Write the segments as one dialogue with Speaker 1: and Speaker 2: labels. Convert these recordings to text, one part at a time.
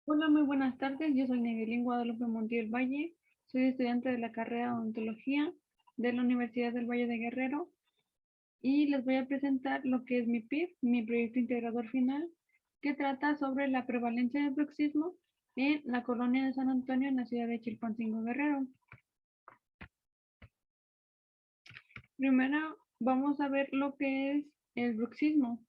Speaker 1: Hola, muy buenas tardes. Yo soy Nevelín Guadalupe Montiel Valle. Soy estudiante de la carrera de Odontología de la Universidad del Valle de Guerrero y les voy a presentar lo que es mi PIF, mi proyecto integrador final, que trata sobre la prevalencia del bruxismo en la colonia de San Antonio en la ciudad de Chilpancingo, Guerrero. Primero vamos a ver lo que es el bruxismo.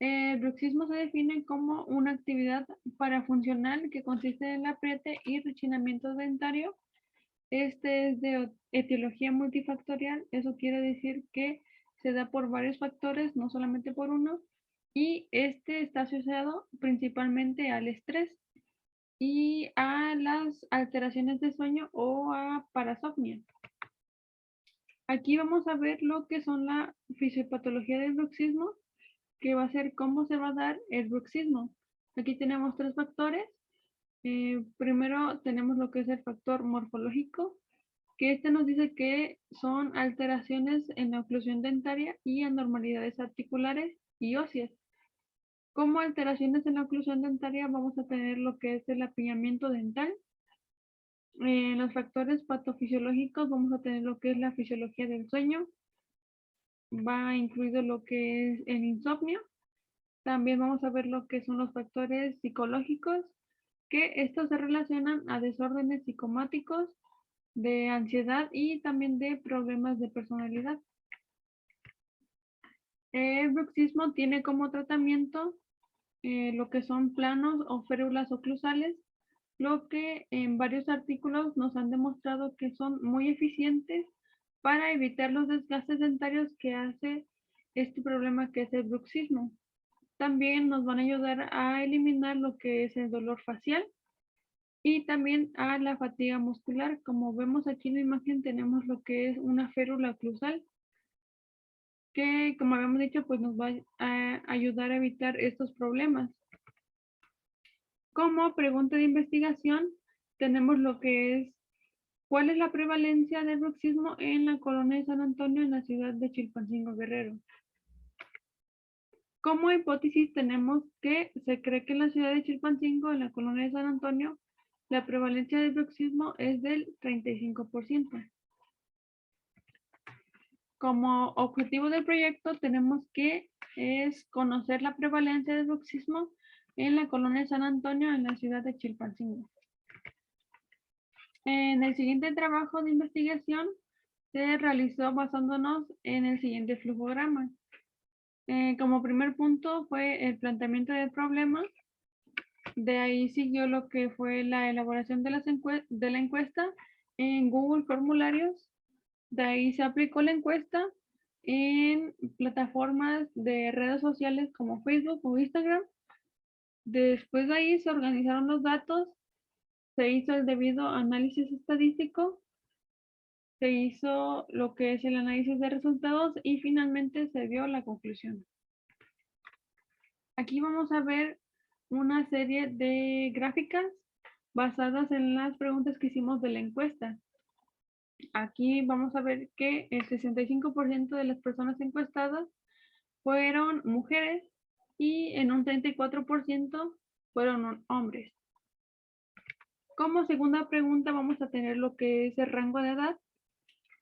Speaker 1: El bruxismo se define como una actividad parafuncional que consiste en el apriete y rechinamiento dentario. Este es de etiología multifactorial, eso quiere decir que se da por varios factores, no solamente por uno, y este está asociado principalmente al estrés y a las alteraciones de sueño o a parasomnia. Aquí vamos a ver lo que son la fisiopatología del bruxismo, que va a ser cómo se va a dar el bruxismo. Aquí tenemos tres factores. Primero tenemos lo que es el factor morfológico, que este nos dice que son alteraciones en la oclusión dentaria y anormalidades articulares y óseas. Como alteraciones en la oclusión dentaria vamos a tener lo que es el apiñamiento dental. En los factores patofisiológicos vamos a tener lo que es la fisiología del sueño, va incluido lo que es el insomnio. También vamos a ver lo que son los factores psicológicos, que estos se relacionan a desórdenes psicomáticos, de ansiedad y también de problemas de personalidad. El bruxismo tiene como tratamiento lo que son planos o férulas oclusales, lo que en varios artículos nos han demostrado que son muy eficientes para evitar los desgastes dentarios que hace este problema que es el bruxismo. También nos van a ayudar a eliminar lo que es el dolor facial y también a la fatiga muscular. Como vemos aquí en la imagen tenemos lo que es una férula oclusal que, como habíamos dicho, pues nos va a ayudar a evitar estos problemas. Como pregunta de investigación tenemos lo que es ¿cuál es la prevalencia del bruxismo en la colonia de San Antonio en la ciudad de Chilpancingo, Guerrero? Como hipótesis tenemos que se cree que en la ciudad de Chilpancingo, en la colonia de San Antonio, la prevalencia del bruxismo es del 35%. Como objetivo del proyecto tenemos que es conocer la prevalencia del bruxismo en la colonia de San Antonio en la ciudad de Chilpancingo. En el siguiente trabajo de investigación se realizó basándonos en el siguiente flujograma. Como primer punto fue el planteamiento del problema. De ahí siguió lo que fue la elaboración de la encuesta en Google Formularios. De ahí se aplicó la encuesta en plataformas de redes sociales como Facebook o Instagram. Después de ahí se organizaron los datos, se hizo el debido análisis estadístico, se hizo lo que es el análisis de resultados y finalmente se dio la conclusión. Aquí vamos a ver una serie de gráficas basadas en las preguntas que hicimos de la encuesta. Aquí vamos a ver que el 65% de las personas encuestadas fueron mujeres y en un 34% fueron hombres. Como segunda pregunta vamos a tener lo que es el rango de edad,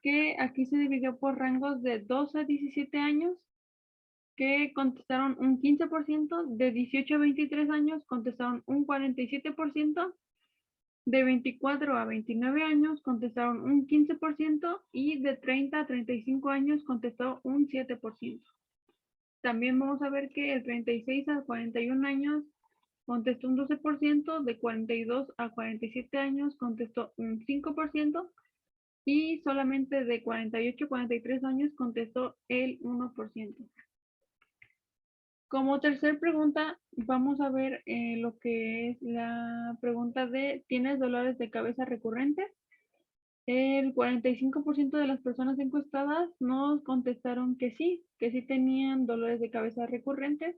Speaker 1: que aquí se dividió por rangos de 12 a 17 años, que contestaron un 15%, de 18 a 23 años contestaron un 47%, de 24 a 29 años contestaron un 15% y de 30 a 35 años contestó un 7%. También vamos a ver que el 36 a 41 años contestó un 12%, de 42 a 47 años contestó un 5% y solamente de 48 a 43 años contestó el 1%. Como tercer pregunta, vamos a ver lo que es la pregunta de ¿tienes dolores de cabeza recurrentes? El 45% de las personas encuestadas nos contestaron que sí tenían dolores de cabeza recurrentes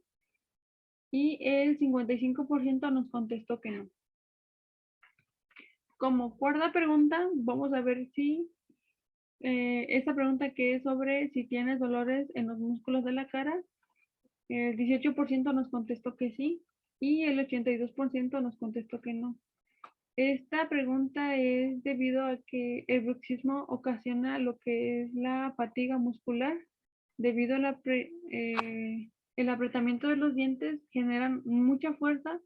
Speaker 1: y el 55% nos contestó que no. Como cuarta pregunta, vamos a ver si esta pregunta que es sobre si tienes dolores en los músculos de la cara, el 18% nos contestó que sí, y el 82% nos contestó que no. Esta pregunta es debido a que el bruxismo ocasiona lo que es la fatiga muscular debido a el apretamiento de los dientes generan mucha fuerza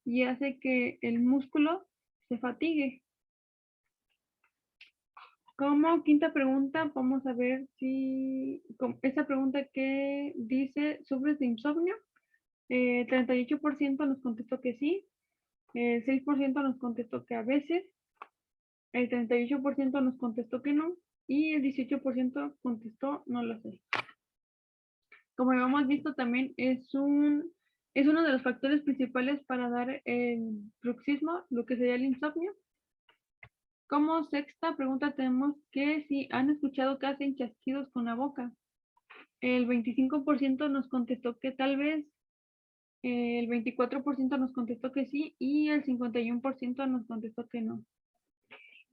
Speaker 1: y hace que el músculo se fatigue. Como quinta pregunta, vamos a ver si esta pregunta que dice, ¿sufres de insomnio? 38% nos contestó que sí, el 6% nos contestó que a veces, el 38% nos contestó que no y el 18% contestó no lo sé. Como hemos visto también es uno de los factores principales para dar el bruxismo, lo que sería el insomnio. Como sexta pregunta tenemos que si han escuchado que hacen chasquidos con la boca. El 25% nos contestó que tal vez, el 24% nos contestó que sí y el 51% nos contestó que no.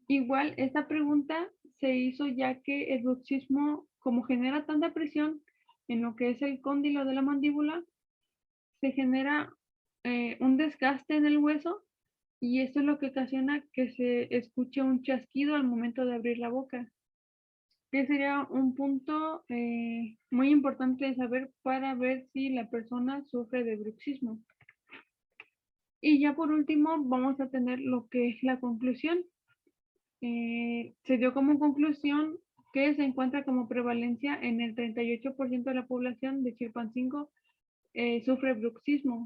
Speaker 1: Igual, esta pregunta se hizo ya que el bruxismo, como genera tanta presión en lo que es el cóndilo de la mandíbula, se genera un desgaste en el hueso y esto es lo que ocasiona que se escuche un chasquido al momento de abrir la boca. Que sería un punto muy importante de saber para ver si la persona sufre de bruxismo. Y ya por último vamos a tener lo que es la conclusión. Se dio como conclusión que se encuentra como prevalencia en el 38% de la población de Chilpancingo sufre bruxismo.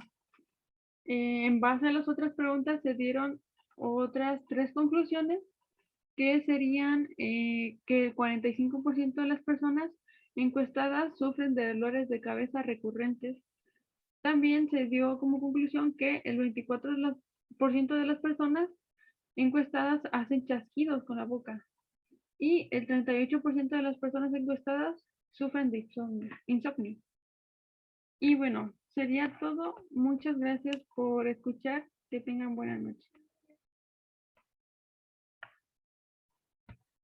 Speaker 1: En base a las otras preguntas se dieron otras tres conclusiones que serían que el 45% de las personas encuestadas sufren de dolores de cabeza recurrentes. También se dio como conclusión que el 24% de las personas encuestadas hacen chasquidos con la boca y el 38% de las personas encuestadas sufren de insomnio. Y bueno, sería todo. Muchas gracias por escuchar. Que tengan buena noche.